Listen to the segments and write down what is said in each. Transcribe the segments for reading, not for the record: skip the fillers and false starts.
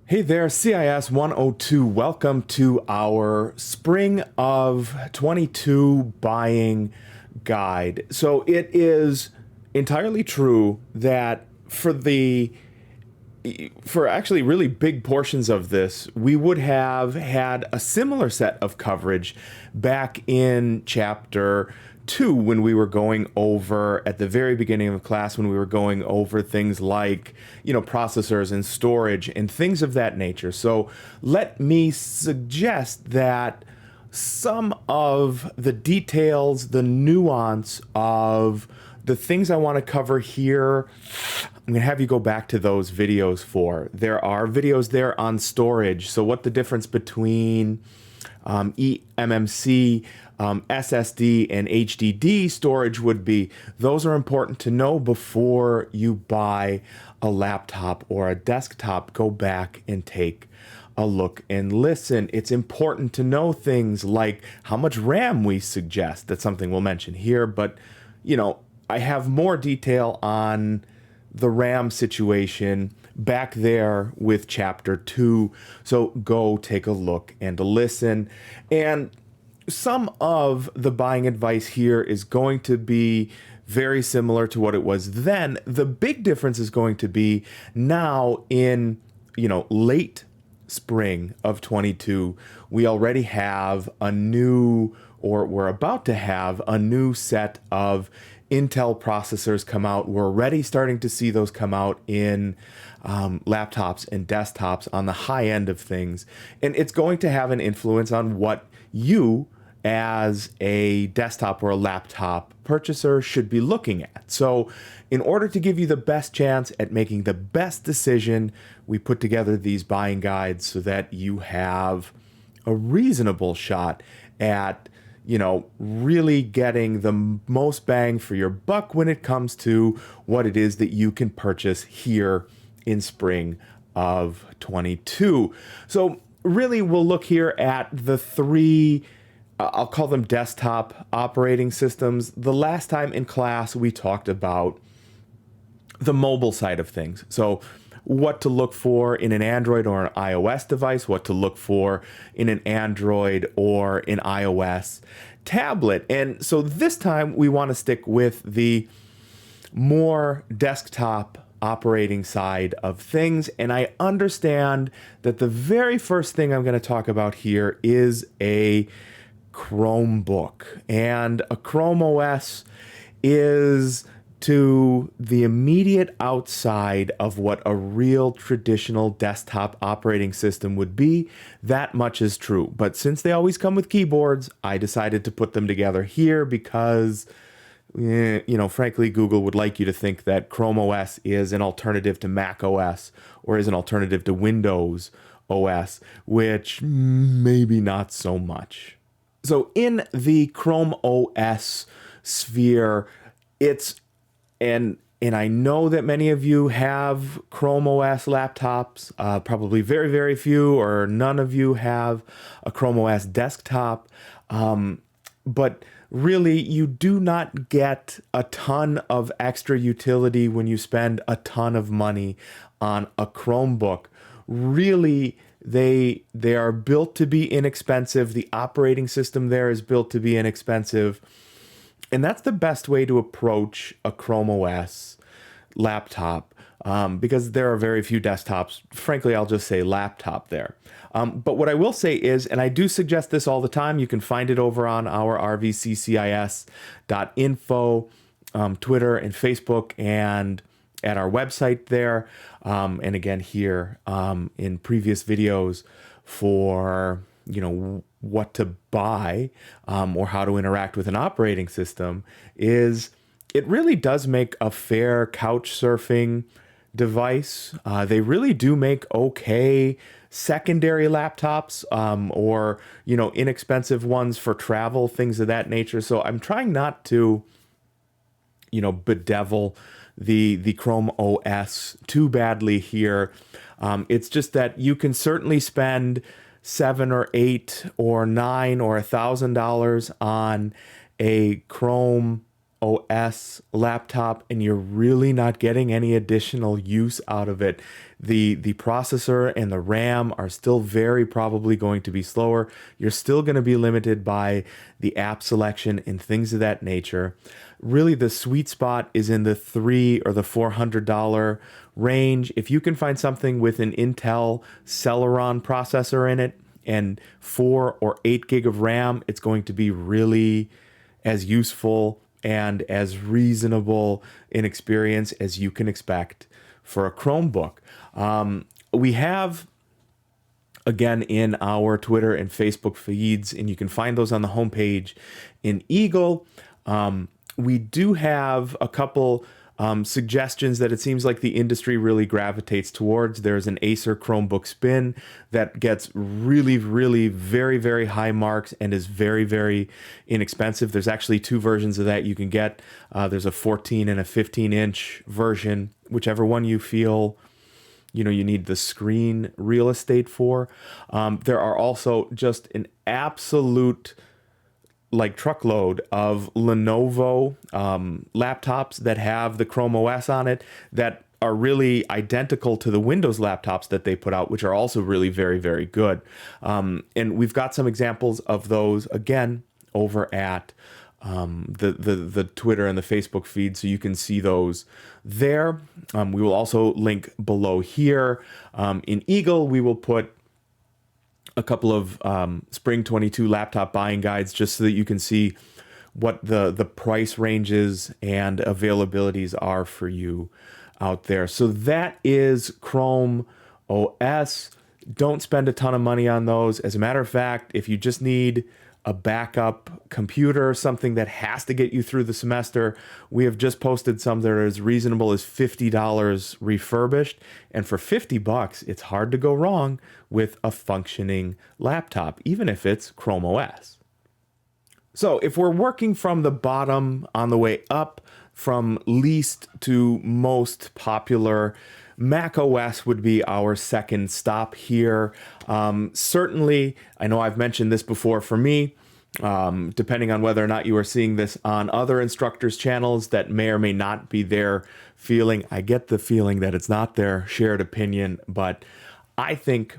Hey there, CIS102. Welcome to our Spring of 22 buying guide. So it is entirely true that for actually really big portions of this, we would have had a similar set of coverage back in chapter 2 when we were going over at the very beginning of the class when we were going over things like, processors and storage and things of that nature. So let me suggest that some of the details, the nuance of the things I want to cover here, I'm going to have you go back to those videos for. There are videos there on storage. So what the difference between eMMC, SSD, and HDD storage would be. Those are important to know before you buy a laptop or a desktop. Go back and take a look and listen. It's important to know things like how much RAM we suggest. That's something we'll mention here, but I have more detail on the RAM situation back there with chapter 2. So go take a look and listen. And some of the buying advice here is going to be very similar to what it was then. The big difference is going to be now in, late spring of 22, we already have a new, or we're about to have a new set of Intel processors come out. We're already starting to see those come out in laptops and desktops on the high end of things. And it's going to have an influence on what you as a desktop or a laptop purchaser should be looking at. So in order to give you the best chance at making the best decision, we put together these buying guides so that you have a reasonable shot at really getting the most bang for your buck when it comes to what it is that you can purchase here in spring of 22. So really, we'll look here at the three, I'll call them desktop operating systems. The last time in class, we talked about the mobile side of things. So what to look for in an Android or an iOS device, what to look for in an Android or an iOS tablet. And so this time we want to stick with the more desktop operating side of things. And I understand that the very first thing I'm going to talk about here is a Chromebook. And a Chrome OS is to the immediate outside of what a real traditional desktop operating system would be. That much is true. But since they always come with keyboards, I decided to put them together here because, frankly, Google would like you to think that Chrome OS is an alternative to macOS or is an alternative to Windows OS, which maybe not so much. So in the Chrome OS sphere, and I know that many of you have Chrome OS laptops, probably very, very few or none of you have a Chrome OS desktop, but really you do not get a ton of extra utility when you spend a ton of money on a Chromebook. Really, they are built to be inexpensive. The operating system there is built to be inexpensive. And that's the best way to approach a Chrome OS laptop because there are very few desktops. Frankly, I'll just say laptop there. But what I will say is, and I do suggest this all the time, you can find it over on our rvccis.info, Twitter and Facebook, and at our website there. And again, here in previous videos for, what to buy or how to interact with an operating system is it really does make a fair couch surfing device. They really do make okay secondary laptops or, inexpensive ones for travel, things of that nature. So I'm trying not to, bedevil the Chrome OS too badly here. It's just that you can certainly spend $7 or $8 or $9 or $1,000 on a Chrome OS laptop and you're really not getting any additional use out of it. The processor and the RAM are still very probably going to be slower. You're still going to be limited by the app selection and things of that nature. Really, the sweet spot is in the $300 or the $400 range. If you can find something with an Intel Celeron processor in it and 4 or 8 gig of RAM, it's going to be really as useful and as reasonable in experience as you can expect for a Chromebook. We have, again, in our Twitter and Facebook feeds, and you can find those on the homepage in Eagle. We do have a couple suggestions that it seems like the industry really gravitates towards. There's an Acer Chromebook Spin that gets really, really very, very high marks and is very, very inexpensive. There's actually two versions of that you can get. There's a 14 and a 15-inch version, whichever one you feel you need the screen real estate for. There are also just an absolute truckload of Lenovo laptops that have the Chrome OS on it that are really identical to the Windows laptops that they put out, which are also really very, very good. And we've got some examples of those, again, over at the Twitter and the Facebook feed, so you can see those there. We will also link below here. In Eagle, we will put a couple of Spring 22 laptop buying guides just so that you can see what the price ranges and availabilities are for you out there. So that is Chrome OS. Don't spend a ton of money on those. As a matter of fact, if you just need a backup computer, something that has to get you through the semester, we have just posted some that are as reasonable as $50 refurbished. And for $50, it's hard to go wrong with a functioning laptop, even if it's Chrome OS. So if we're working from the bottom on the way up, from least to most popular, macOS would be our second stop here. Certainly, I know I've mentioned this before for me, depending on whether or not you are seeing this on other instructors' channels that may or may not be their feeling. I get the feeling that it's not their shared opinion, but I think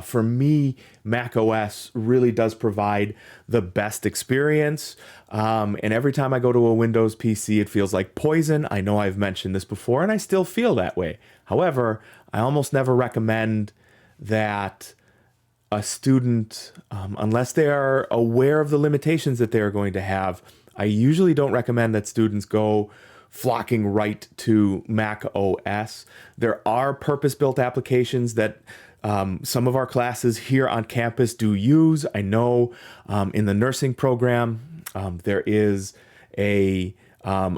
for me, macOS really does provide the best experience. And every time I go to a Windows PC, it feels like poison. I know I've mentioned this before, and I still feel that way. However, I almost never recommend that a student, unless they are aware of the limitations that they are going to have, I usually don't recommend that students go flocking right to Mac OS. There are purpose-built applications that some of our classes here on campus do use. I know in the nursing program, there is a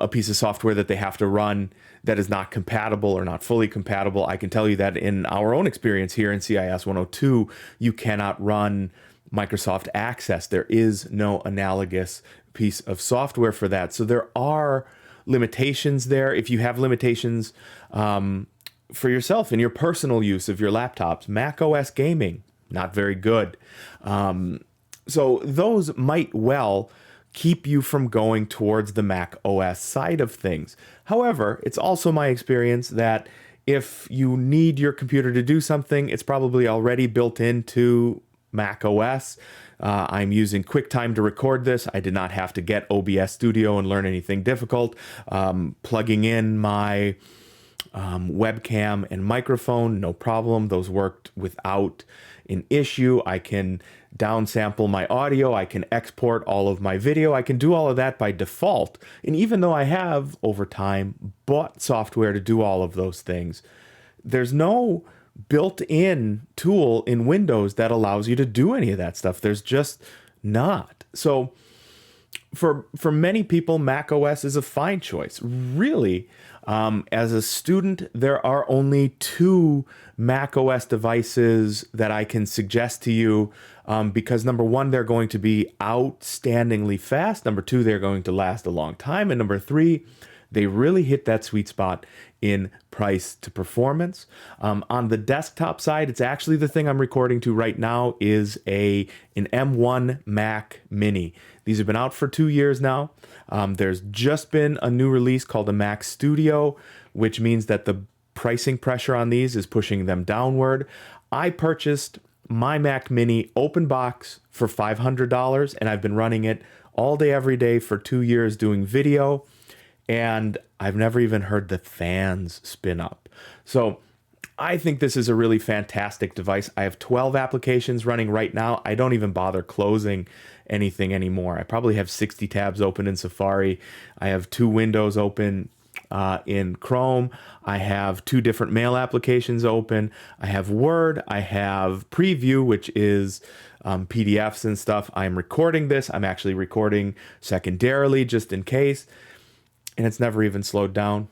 piece of software that they have to run that is not compatible or not fully compatible. I can tell you that in our own experience here in CIS102, you cannot run Microsoft Access. There is no analogous piece of software for that. So there are limitations there. If you have limitations for yourself in your personal use of your laptops, Mac OS gaming, not very good. So those might well keep you from going towards the Mac OS side of things. However, it's also my experience that if you need your computer to do something, it's probably already built into Mac OS. I'm using QuickTime to record this. I did not have to get OBS Studio and learn anything difficult. Plugging in my webcam and microphone, no problem. Those worked without an issue. I can downsample my audio. I can export all of my video. I can do all of that by default. And even though I have, over time, bought software to do all of those things, there's no built-in tool in Windows that allows you to do any of that stuff. There's just not. So for many people, Mac OS is a fine choice. Really, as a student, there are only 2 Mac OS devices that I can suggest to you because number 1, they're going to be outstandingly fast. Number 2, they're going to last a long time. And number 3, They really hit that sweet spot in price to performance. On the desktop side, it's actually the thing I'm recording to right now is an M1 Mac Mini. These have been out for 2 years now. There's just been a new release called a Mac Studio, which means that the pricing pressure on these is pushing them downward. I purchased my Mac Mini open box for $500, and I've been running it all day, every day for 2 years doing video, and I've never even heard the fans spin up. So I think this is a really fantastic device. I have 12 applications running right now. I don't even bother closing anything anymore. I probably have 60 tabs open in Safari. I have 2 windows open in Chrome. I have 2 different mail applications open. I have Word. I have Preview, which is PDFs and stuff. I'm recording this. I'm actually recording secondarily just in case. And it's never even slowed down.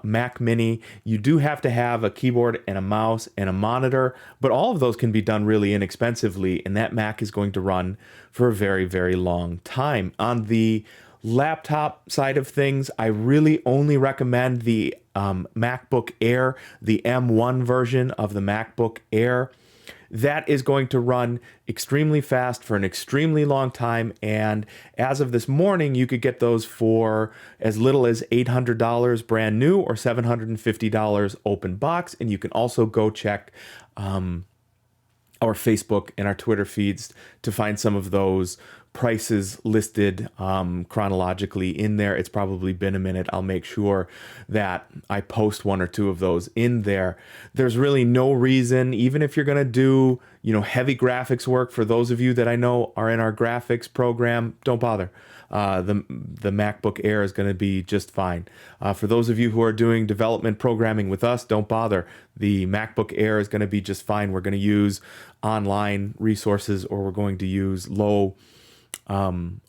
Mac Mini, you do have to have a keyboard and a mouse and a monitor, but all of those can be done really inexpensively, and that Mac is going to run for a very, very long time. On the laptop side of things, I really only recommend the MacBook Air, the M1 version of the MacBook Air. That is going to run extremely fast for an extremely long time. And as of this morning, you could get those for as little as $800 brand new or $750 open box. And you can also go check our Facebook and our Twitter feeds to find some of those prices listed chronologically in there. It's probably been a minute. I'll make sure that I post 1 or 2 of those in there. There's really no reason, even if you're going to do, heavy graphics work, for those of you that I know are in our graphics program, don't bother. The MacBook Air is going to be just fine. For those of you who are doing development programming with us, don't bother. The MacBook Air is going to be just fine. We're going to use online resources, or we're going to use low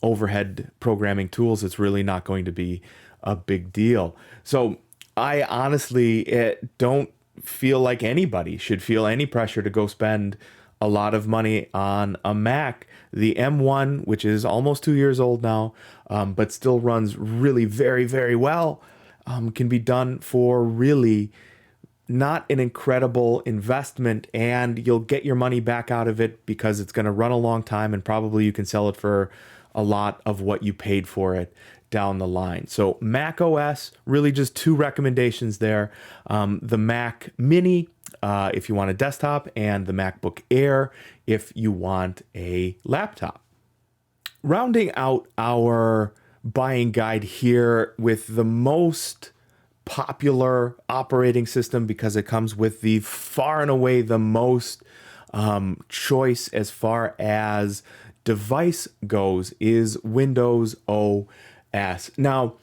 overhead programming tools. It's really not going to be a big deal. So I honestly don't feel like anybody should feel any pressure to go spend a lot of money on a Mac. The M1, which is almost 2 years old now, but still runs really very, very well, can be done for really not an incredible investment, and you'll get your money back out of it because it's going to run a long time, and probably you can sell it for a lot of what you paid for it down the line. So macOS, really just 2 recommendations there. The Mac Mini, if you want a desktop, and the MacBook Air if you want a laptop. Rounding out our buying guide here with the most popular operating system, because it comes with the far and away the most choice as far as device goes, is Windows OS. Now,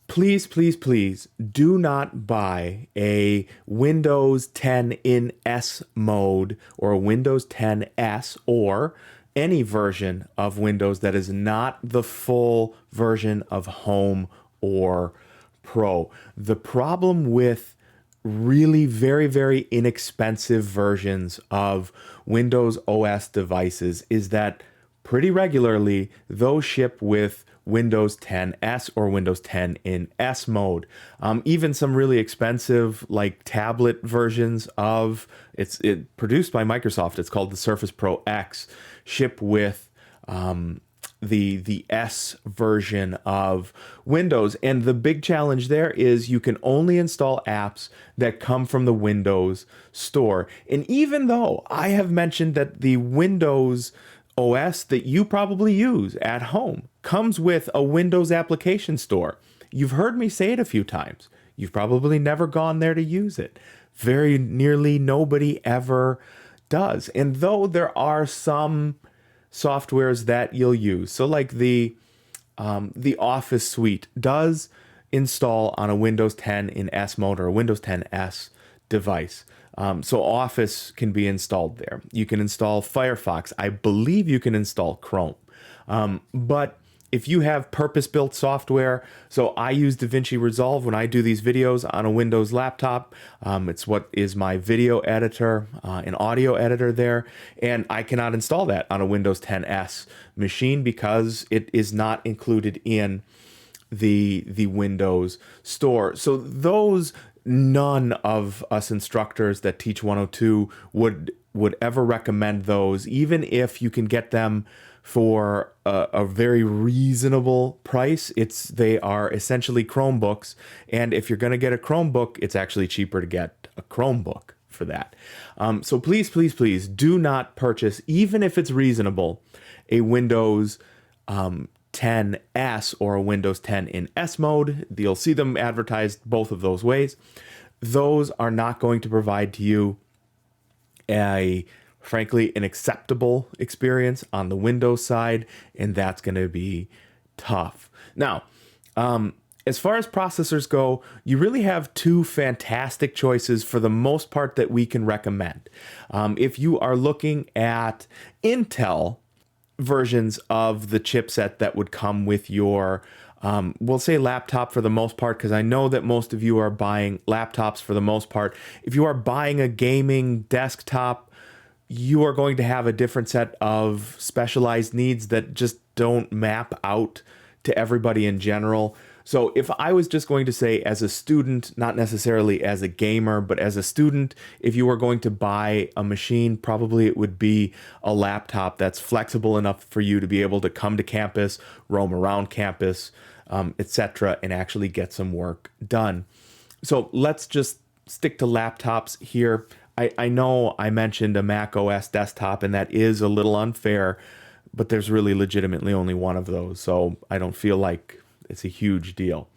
please, please, please do not buy a Windows 10 in S mode or a Windows 10 S or any version of Windows that is not the full version of Home or Pro. The problem with really very, very inexpensive versions of Windows OS devices is that pretty regularly those ship with Windows 10 S or Windows 10 in S mode. Even some really expensive like tablet versions of it's produced by Microsoft. It's called the Surface Pro X. Ship with the S version of Windows. And the big challenge there is you can only install apps that come from the Windows Store. And even though I have mentioned that the Windows OS that you probably use at home comes with a Windows application store, you've heard me say it a few times. You've probably never gone there to use it. Very nearly nobody ever does. And though there are some softwares that you'll use, so like the Office suite does install on a Windows 10 in S mode or a Windows 10 S device. So Office can be installed there. You can install Firefox. I believe you can install Chrome. But if you have purpose-built software, so I use DaVinci Resolve when I do these videos on a Windows laptop. It's what is my video editor, an audio editor there, and I cannot install that on a Windows 10 S machine because it is not included in the Windows Store. So those, none of us instructors that teach 102 would ever recommend those, even if you can get them for a very reasonable price. They are essentially Chromebooks, and if you're going to get a Chromebook, it's actually cheaper to get a Chromebook for that. So please, please, please do not purchase, even if it's reasonable, a Windows 10S or a Windows 10 in S mode. You'll see them advertised both of those ways. Those are not going to provide to you frankly, an acceptable experience on the Windows side, and that's going to be tough. Now, as far as processors go, you really have two fantastic choices for the most part that we can recommend. If you are looking at Intel versions of the chipset that would come with your we'll say laptop for the most part, because I know that most of you are buying laptops for the most part. If you are buying a gaming desktop, you are going to have a different set of specialized needs that just don't map out to everybody in general. So if I was just going to say, as a student, not necessarily as a gamer, but as a student, if you were going to buy a machine, probably it would be a laptop that's flexible enough for you to be able to come to campus, roam around campus, etc., and actually get some work done. So let's just stick to laptops here. I know I mentioned a macOS desktop, and that is a little unfair, but there's really legitimately only one of those, so I don't feel like it's a huge deal.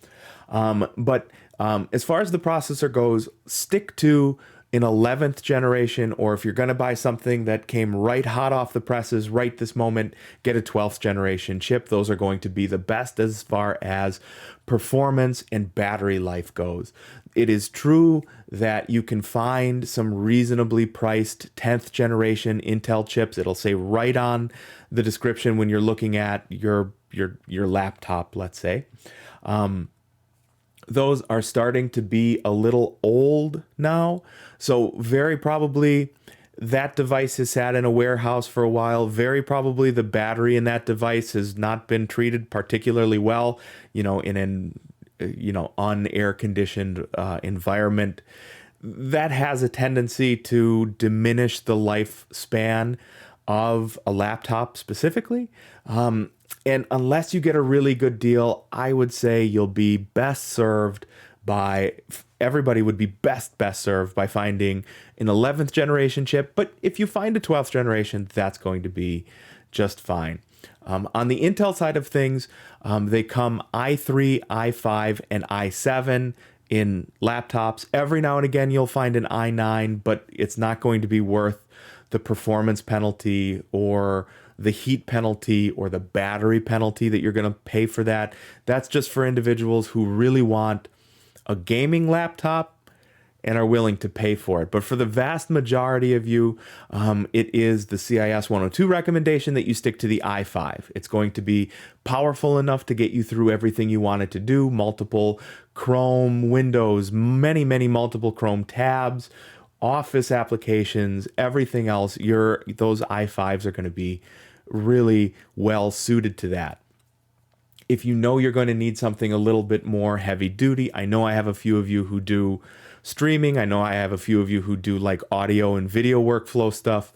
But as far as the processor goes, stick to an 11th generation, or if you're going to buy something that came right hot off the presses right this moment, get a 12th generation chip. Those are going to be the best as far as performance and battery life goes. It is true that you can find some reasonably priced 10th generation Intel chips. It'll say right on the description when you're looking at your laptop, let's say. Those are starting to be a little old now. So very probably that device has sat in a warehouse for a while. Very probably the battery in that device has not been treated particularly well, in an unair conditioned environment. That has a tendency to diminish the lifespan of a laptop specifically. And unless you get a really good deal, I would say you'll be best served everybody would be best served by finding an 11th generation chip. But if you find a 12th generation, that's going to be just fine. On the Intel side of things, they come i3, i5, and i7 in laptops. Every now and again, you'll find an i9, but it's not going to be worth the performance penalty or the heat penalty or the battery penalty that you're going to pay for that. That's just for individuals who really want a gaming laptop and are willing to pay for it. But for the vast majority of you, it is the CIS102 recommendation that you stick to the i5. It's going to be powerful enough to get you through everything you want it to do. Multiple Chrome windows, many multiple Chrome tabs, Office applications, everything else. Those i5s are going to be really well suited to that. If you know you're going to need something a little bit more heavy duty, I know I have a few of you who do streaming. I know I have a few of you who do like audio and video workflow stuff.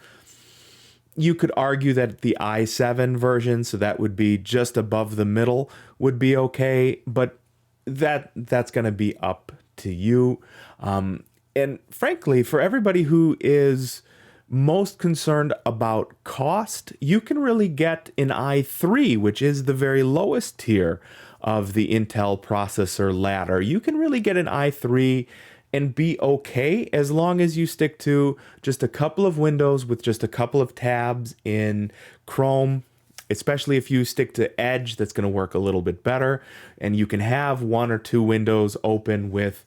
You could argue that the i7 version, so that would be just above the middle, would be okay, but that's going to be up to you. And frankly, for everybody who is most concerned about cost, you can really get an i3, which is the very lowest tier of the Intel processor ladder. You can really get an i3 and be okay as long as you stick to just a couple of windows with just a couple of tabs in Chrome. Especially if you stick to Edge, that's going to work a little bit better. And you can have one or two windows open with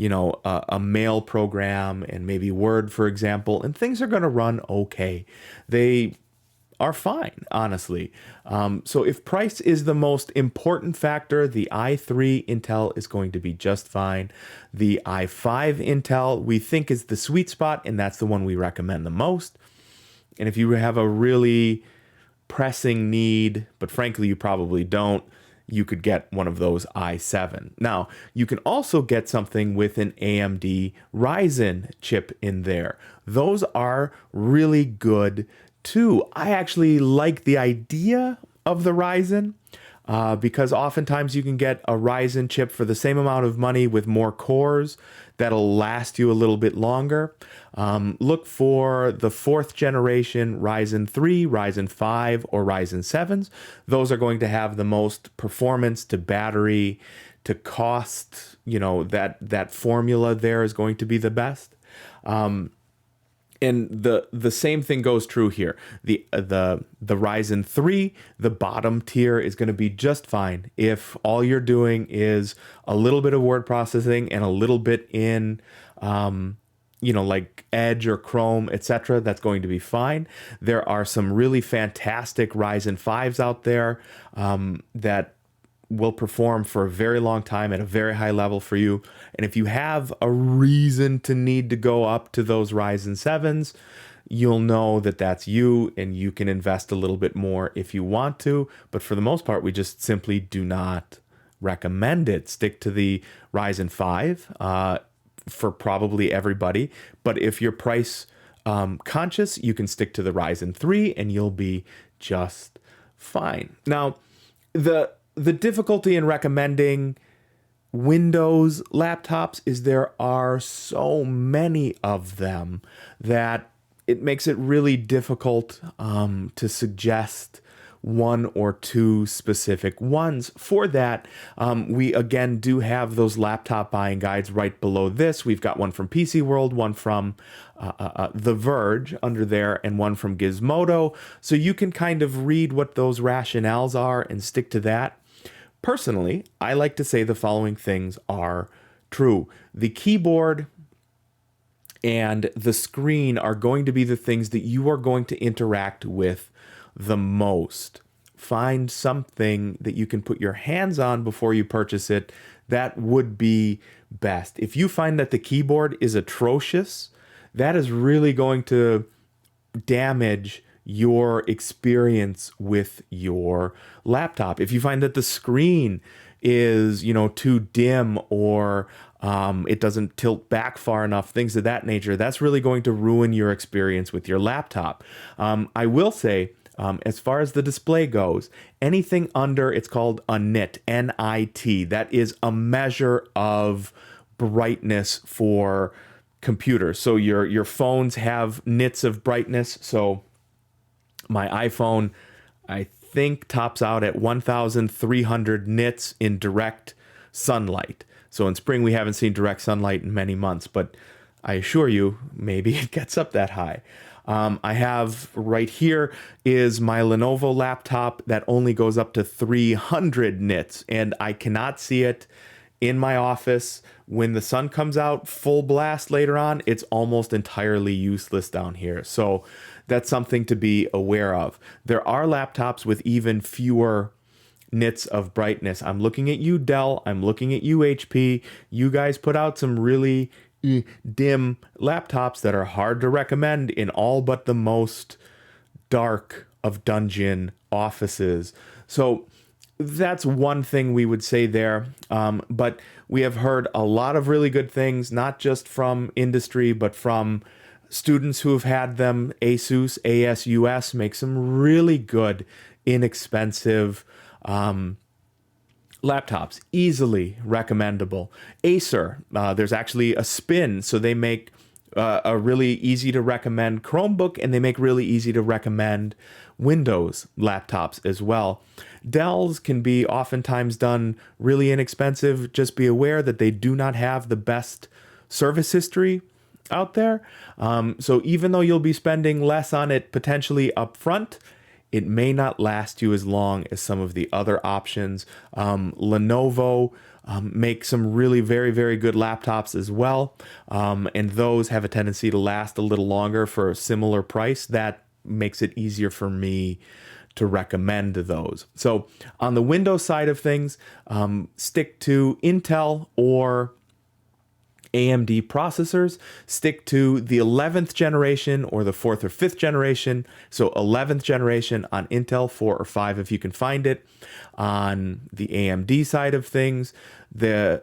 a mail program and maybe Word, for example, and things are going to run okay. They are fine, honestly. So if price is the most important factor, the i3 Intel is going to be just fine. The i5 Intel we think is the sweet spot, and that's the one we recommend the most. And if you have a really pressing need, but frankly you probably don't, you could get one of those i7. Now, you can also get something with an AMD Ryzen chip in there. Those are really good too. I actually like the idea of the Ryzen. Because oftentimes you can get a Ryzen chip for the same amount of money with more cores that'll last you a little bit longer. Look for the 4th generation Ryzen 3, Ryzen 5, or Ryzen 7s. Those are going to have the most performance to battery to cost. That formula there is going to be the best. And the same thing goes true here. The Ryzen 3, the bottom tier, is going to be just fine if all you're doing is a little bit of word processing and a little bit in like Edge or Chrome, etc. That's going to be fine. There are some really fantastic Ryzen 5s out there that will perform for a very long time at a very high level for you. And if you have a reason to need to go up to those Ryzen 7s, you'll know that that's you, and you can invest a little bit more if you want to. But for the most part, we just simply do not recommend it. Stick to the Ryzen 5 for probably everybody. But if you're price conscious, you can stick to the Ryzen 3 and you'll be just fine. Now, the difficulty in recommending Windows laptops is there are so many of them that it makes it really difficult to suggest one or two specific ones. For that, we again do have those laptop buying guides right below this. We've got one from PC World, one from The Verge under there, and one from Gizmodo. So you can kind of read what those rationales are and stick to that. Personally, I like to say the following things are true. The keyboard and the screen are going to be the things that you are going to interact with the most. Find something that you can put your hands on before you purchase it. That would be best. If you find that the keyboard is atrocious, that is really going to damage your experience with your laptop. If you find that the screen is, too dim, or it doesn't tilt back far enough, things of that nature, that's really going to ruin your experience with your laptop. I will say, as far as the display goes, anything under, it's called a nit, N-I-T. That is a measure of brightness for computers. So your phones have nits of brightness. So my iPhone, I think, tops out at 1,300 nits in direct sunlight. So in spring, we haven't seen direct sunlight in many months, but I assure you, maybe it gets up that high. I have right here is my Lenovo laptop that only goes up to 300 nits, and I cannot see it in my office. When the sun comes out full blast later on, it's almost entirely useless down here. So that's something to be aware of. There are laptops with even fewer nits of brightness. I'm looking at you, Dell. I'm looking at you, HP. You guys put out some really dim laptops that are hard to recommend in all but the most dark of dungeon offices. So that's one thing we would say there. But we have heard a lot of really good things, not just from industry, but from students who have had them. ASUS makes some really good, inexpensive laptops, easily recommendable. Acer, there's actually a spin, so they make a really easy to recommend Chromebook, and they make really easy to recommend Windows laptops as well. Dell's can be oftentimes done really inexpensive. Just be aware that they do not have the best service history out there. So even though you'll be spending less on it potentially up front, it may not last you as long as some of the other options. Lenovo make some really very, very good laptops as well. And those have a tendency to last a little longer for a similar price. That makes it easier for me to recommend those. So on the Windows side of things, stick to Intel or AMD processors. Stick to the 11th generation or the 4th or 5th generation. So 11th generation on Intel, 4 or 5 if you can find it. On the AMD side of things, the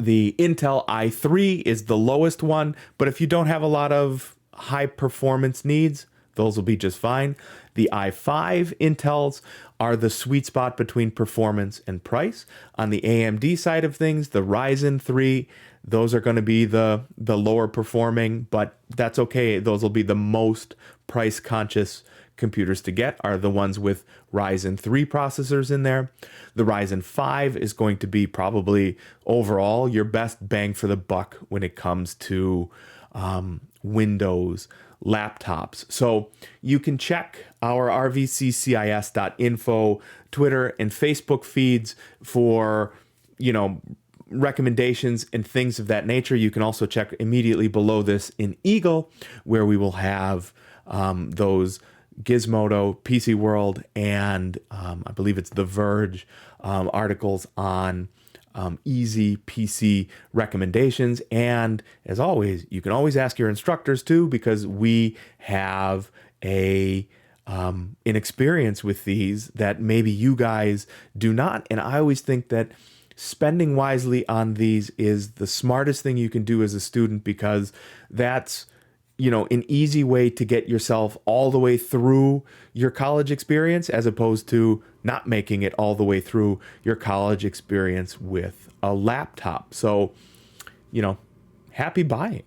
Intel i3 is the lowest one, but if you don't have a lot of high performance needs, those will be just fine. The i5 Intels are the sweet spot between performance and price. On the AMD side of things, the Ryzen 3, those are going to be the lower performing, but that's okay. Those will be the most price conscious computers to get, are the ones with Ryzen 3 processors in there. The Ryzen 5 is going to be probably overall your best bang for the buck when it comes to Windows laptops. So you can check our rvccis.info Twitter and Facebook feeds for, recommendations and things of that nature. You can also check immediately below this in Eagle, where we will have those Gizmodo, PC World, and I believe it's The Verge articles on easy PC recommendations. And as always, you can always ask your instructors too, because we have an experience with these that maybe you guys do not. And I always think that spending wisely on these is the smartest thing you can do as a student, because that's an easy way to get yourself all the way through your college experience, as opposed to not making it all the way through your college experience with a laptop. So, happy buying.